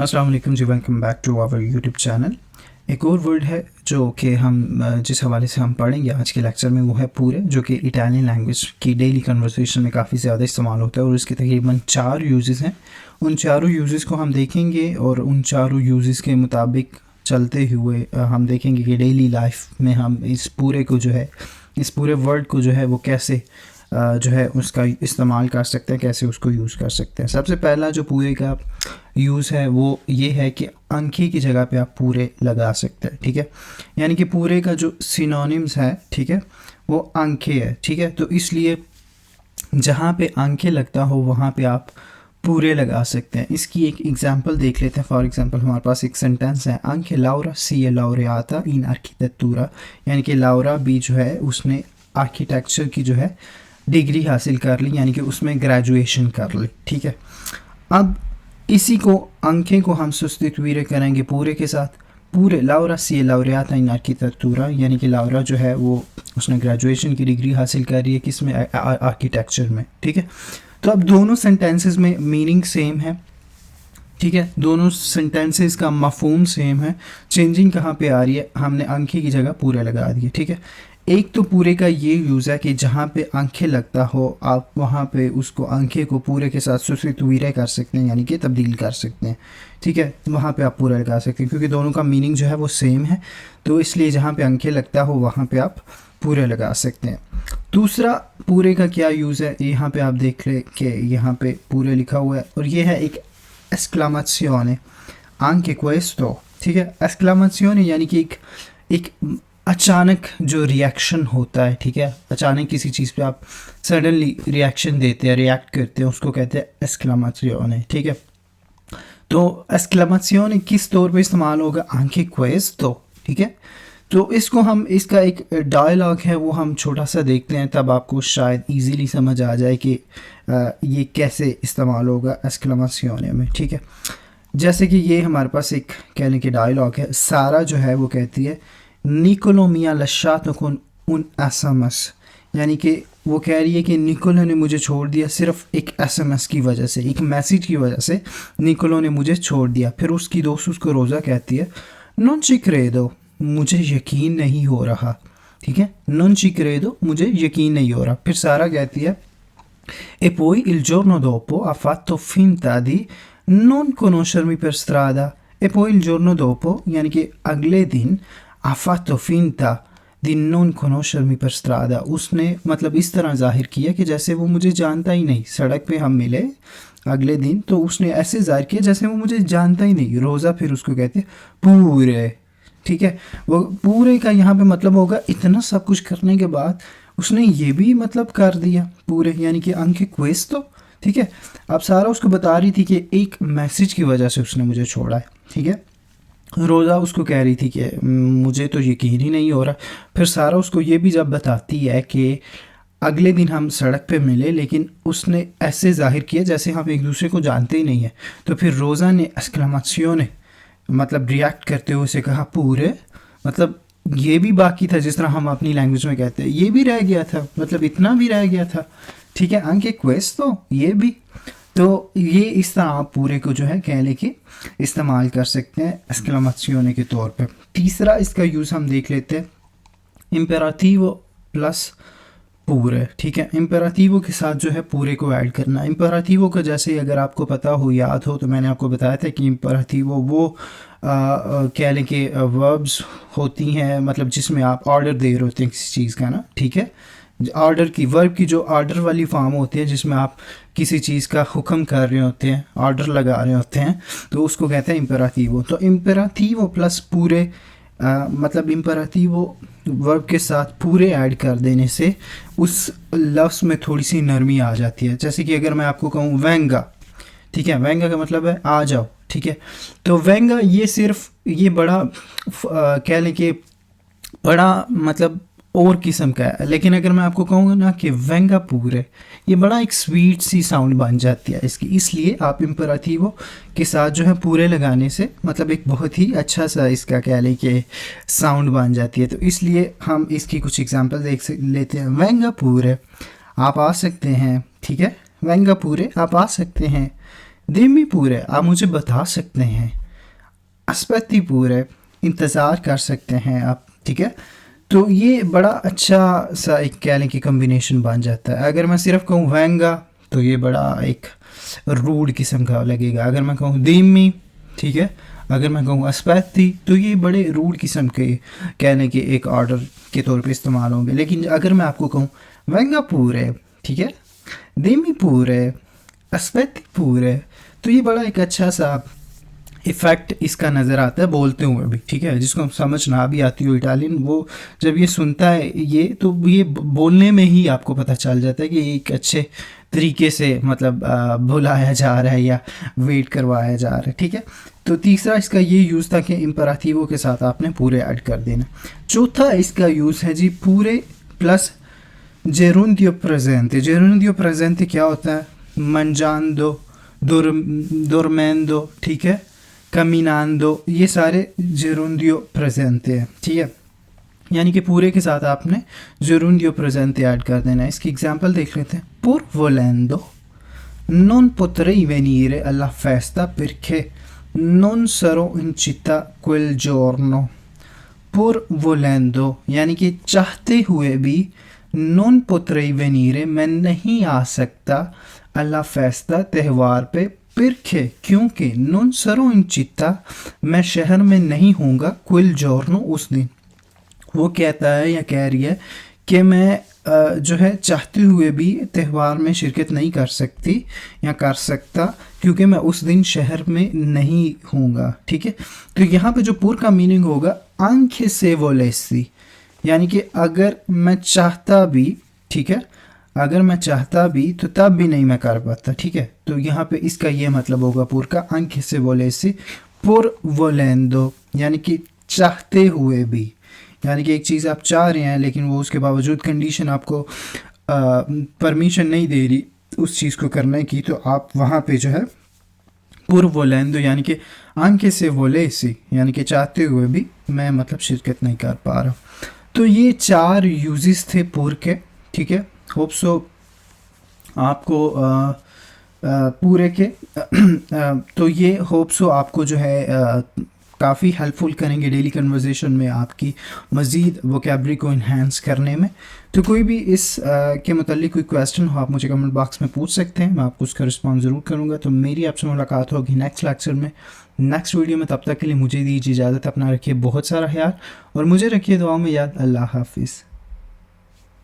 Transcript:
अस्सलाम वालेकुम जी, welcome back to our YouTube channel. एक और वर्ड है जो कि हम जिस हवाले से हम पढ़ेंगे आज के लेक्चर में, वो है पूरे, जो कि इटालियन लैंग्वेज की डेली कन्वर्सेशन में काफ़ी ज़्यादा इस्तेमाल होता है और इसके तकरीबन 4 यूजेस हैं। उन चारों यूजेस को हम देखेंगे और उन चारों यूजेस के मुताबिक चलते हुए हम देखेंगे कि डेली लाइफ में हम इस पूरे को जो है, इस पूरे वर्ड को जो है वो कैसे जो है उसका इस्तेमाल कर सकते हैं, कैसे उसको यूज़ कर सकते हैं। सबसे पहला जो पूरे का यूज़ है वो ये है कि अंके की जगह पे आप पूरे लगा सकते हैं, ठीक है। यानी कि पूरे का जो सिनोनिम्स है, ठीक है, वो अंके है, ठीक है। तो इसलिए जहाँ पे अंके लगता हो वहाँ पे आप पूरे लगा सकते हैं। इसकी एक एग्जांपल देख लेते हैं। फॉर एग्जांपल हमारे पास एक सेंटेंस है, अंके लाउरा सी लाउरेata इन आर्किटेक्टूरा, यानी कि लाउरा भी जो है उसने आर्किटेक्चर की जो है डिग्री हासिल कर ली, यानी कि उसमें ग्रेजुएशन कर ली, ठीक है। अब इसी को अंके को हम सब्स्टिट्यूट करेंगे पूरे के साथ। पूरे लाउरा सी लाउरेata इन आर्किटेक्टूरा, यानी कि लाउरा जो है वो उसने ग्रेजुएशन की डिग्री हासिल कर रही है किसमें, आर्किटेक्चर में, ठीक है। तो अब दोनों सेंटेंसेस में मीनिंग सेम है, ठीक है, दोनों सेंटेंसेस का मफहूम सेम है। चेंजिंग कहाँ पे आ रही है, हमने अंके की जगह पूरे लगा दिए, ठीक है। एक तो पूरे का ये यूज़ है कि जहाँ पे अंके लगता हो आप वहाँ पे उसको अंके को पूरे के साथ सब्स्टिट्यूट कर सकते हैं, यानी कि तब्दील कर सकते हैं, ठीक है। वहाँ पे आप पूरा लगा सकते हैं क्योंकि दोनों का मीनिंग जो है वो सेम है, तो इसलिए जहाँ पे अंके लगता हो वहाँ पे आप पूरे लगा सकते हैं। दूसरा पूरे का क्या यूज़ है, यहाँ पे आप देख लें कि यहाँ पे पूरे लिखा हुआ है और ये है एक esclamazione anche questo, ठीक है। esclamazione यानी कि एक अचानक जो रिएक्शन होता है, ठीक है। अचानक किसी चीज़ पे आप सडनली रिएक्शन देते हैं, रिएक्ट करते हैं, उसको कहते हैं esclamazione, ठीक है। तो esclamazione किस तौर पे इस्तेमाल होगा, anche questo, ठीक है। तो इसको हम, इसका एक डायलॉग है वो हम छोटा सा देखते हैं, तब आपको शायद इजीली समझ आ जाए कि ये कैसे इस्तेमाल होगा esclamazione में, ठीक है। जैसे कि ये हमारे पास एक कहने के डायलॉग है। सारा जो है वो कहती है Niccolo mi ha lasciato con un SMS, यानी कि वो कह रही है कि निकोलो ने मुझे छोड़ दिया सिर्फ एक SMS की वजह से, एक मैसेज की वजह से निकोलो ने मुझे छोड़ दिया। फिर उसकी दोस्त उसको रोज़ा कहती है non ci credo, मुझे यकीन नहीं हो रहा, ठीक है। non ci credo, मुझे यकीन नहीं हो रहा। फिर सारा कहती है e poi il giorno dopo ha fatto finta di non conoscermi per strada, e poi il giorno dopo यानी कि अगले दिन ha fatto finta di non conoscermi per strada, उसने मतलब इस तरह जाहिर किया कि जैसे वो मुझे जानता ही नहीं। सड़क पे हम मिले अगले दिन तो उसने ऐसे जाहिर किया जैसे वो मुझे जानता ही नहीं। रोज़ा फिर उसको कहते हैं पूरे, ठीक है। वो पूरे का यहाँ पे मतलब होगा इतना सब कुछ करने के बाद उसने ये भी मतलब कर दिया पूरे, यानी कि अंके questo, ठीक है। अब सारा उसको बता रही थी कि एक मैसेज की वजह से उसने मुझे छोड़ा है, ठीक है। रोज़ा उसको कह रही थी कि मुझे तो यकीन ही नहीं हो रहा। फिर सारा उसको ये भी जब बताती है कि अगले दिन हम सड़क पे मिले लेकिन उसने ऐसे जाहिर किया जैसे हम एक दूसरे को जानते ही नहीं है। तो फिर रोज़ा ने esclamazione मतलब रिएक्ट करते हुए उसे कहा पूरे, मतलब ये भी बाकी था, जिस तरह हम अपनी लैंग्वेज में कहते हैं ये भी रह गया था, मतलब इतना भी रह गया था, ठीक है। anche questo, ये भी। तो ये इस तरह आप पूरे को जो है कहने के इस्तेमाल कर सकते हैं esclamazione के तौर पे। तीसरा इसका यूज़ हम देख लेते हैं, imperativo प्लस पूरे, ठीक है। इम्पेराटिवो के साथ जो है पूरे को ऐड करना। इम्पेराटिवो का जैसे अगर आपको पता हो, याद हो, तो मैंने आपको बताया था कि इम्पेराटिवो वो कह लें कि वर्ब्स होती हैं, मतलब जिसमें आप ऑर्डर दे रहे होते हैं किसी चीज़ का ना, ठीक है। ऑर्डर की, वर्ब की जो ऑर्डर वाली फॉर्म होती है जिसमें आप किसी चीज़ का हुक्म कर रहे होते हैं, ऑर्डर लगा रहे होते हैं, तो उसको कहते हैं इम्पेराटिवो। तो इम्पेराटिवो प्लस पूरे मतलब इम्पेराटिवो वर्ब के साथ पूरे ऐड कर देने से उस लफ्ज़ में थोड़ी सी नरमी आ जाती है। जैसे कि अगर मैं आपको कहूँ वेंगा, ठीक है, वेंगा का मतलब है आ जाओ, ठीक है। तो वेंगा ये सिर्फ ये बड़ा कह लें कि बड़ा मतलब और किस्म का है, लेकिन अगर मैं आपको कहूँगा ना कि वेंगा पूरे, ये बड़ा एक स्वीट सी साउंड बन जाती है इसकी। इसलिए आप इम्पेराटिवो के साथ जो है पूरे लगाने से मतलब एक बहुत ही अच्छा सा इसका कह लें कि साउंड बन जाती है। तो इसलिए हम इसकी कुछ एग्जांपल देख लेते हैं। वेंगा पूरे, आप आ सकते हैं, ठीक है। वेंगा पूरे, आप आ सकते हैं। दिमी पूरे आप मुझे बता सकते हैं, अस्पति पूरे इंतज़ार कर सकते हैं आप, ठीक है। तो ये बड़ा अच्छा सा एक कह लें कि कम्बिनेशन बन जाता है। अगर मैं सिर्फ कहूँ वेंगा तो ये बड़ा एक रूड किस्म का लगेगा। अगर मैं कहूँ दिमी, ठीक है, अगर मैं कहूँ अस्पति तो ये बड़े रूड किस्म के कहने के एक ऑर्डर के तौर पे इस्तेमाल होंगे। लेकिन अगर मैं आपको कहूँ वेंगा पूरे, ठीक है, दिमी पूरे, अस्पति पूरे, तो ये बड़ा एक अच्छा सा इफ़ेक्ट इसका नज़र आता है बोलते हुए भी, ठीक है। जिसको समझ ना भी आती हो इटालियन, वो जब ये सुनता है ये, तो ये बोलने में ही आपको पता चल जाता है कि एक अच्छे तरीके से मतलब बुलाया जा रहा है या वेट करवाया जा रहा है, ठीक है। तो तीसरा इसका ये यूज़ था कि इम्पराटिवो के साथ आपने पूरे ऐड कर देना। चौथा इसका यूज़ है जी पूरे प्लस जेरुंदियो प्रेजेंटे। जेरुंदियो प्रेजेंटे क्या होता है? मंजांदो, dormendo, ठीक है, caminando, ये सारे जेरुंदियो प्रेजेंटे हैं, ठीक है। यानी कि पूरे के साथ आपने जेरुंदियो प्रेजेंटे ऐड कर देना है। इसकी एग्जांपल देख लेते हैं। Pur volendo non potrei venire alla festa perché non sarò in città quel giorno। Pur volendo यानी कि चाहते हुए भी, non potrei venire मैं नहीं आ सकता, alla festa त्यौहार पे, perché क्योंकि non sarò in città मैं शहर में नहीं होऊंगा, quel giorno उस दिन। वो कहता है या कह रही है कि मैं जो है चाहते हुए भी त्यौहार में शिरकत नहीं कर सकती या कर सकता क्योंकि मैं उस दिन शहर में नहीं होऊंगा, ठीक है। तो यहाँ पे जो पूर का मीनिंग होगा anche se volessi, यानी कि अगर मैं चाहता भी, ठीक है, अगर मैं चाहता भी तो तब भी नहीं मैं कर पाता, ठीक है। तो यहाँ पे इसका ये मतलब होगा पूर का anche se volessi, pur volendo यानी कि चाहते हुए भी, यानी कि एक चीज़ आप चाह रहे हैं लेकिन वो उसके बावजूद कंडीशन आपको परमिशन नहीं दे रही उस चीज़ को करने की, तो आप वहाँ पे जो है पुर वोलेंदो यानी कि anche se volessi यानी कि चाहते हुए भी मैं मतलब शिरकत नहीं कर पा रहा। तो ये 4 यूजेस थे पुर के, ठीक है। होप सो आपको पूरे के तो ये होप सो आपको जो है काफ़ी हेल्पफुल करेंगे डेली कन्वर्सेशन में, आपकी मज़ीद वोकैबुलरी को इन्हांस करने में। तो कोई भी इस के मुताल्लिक कोई क्वेश्चन हो आप मुझे कमेंट बॉक्स में पूछ सकते हैं, मैं आपको उसका रिस्पॉन्स ज़रूर करूँगा। तो मेरी आपसे मुलाकात होगी नेक्स्ट लेक्चर में, नेक्स्ट वीडियो में। तब तक के लिए मुझे दीजिए इजाज़त, अपना रखिए बहुत सारा ख्याल और मुझे रखिए दुआओं में याद। अल्लाह हाफिज़।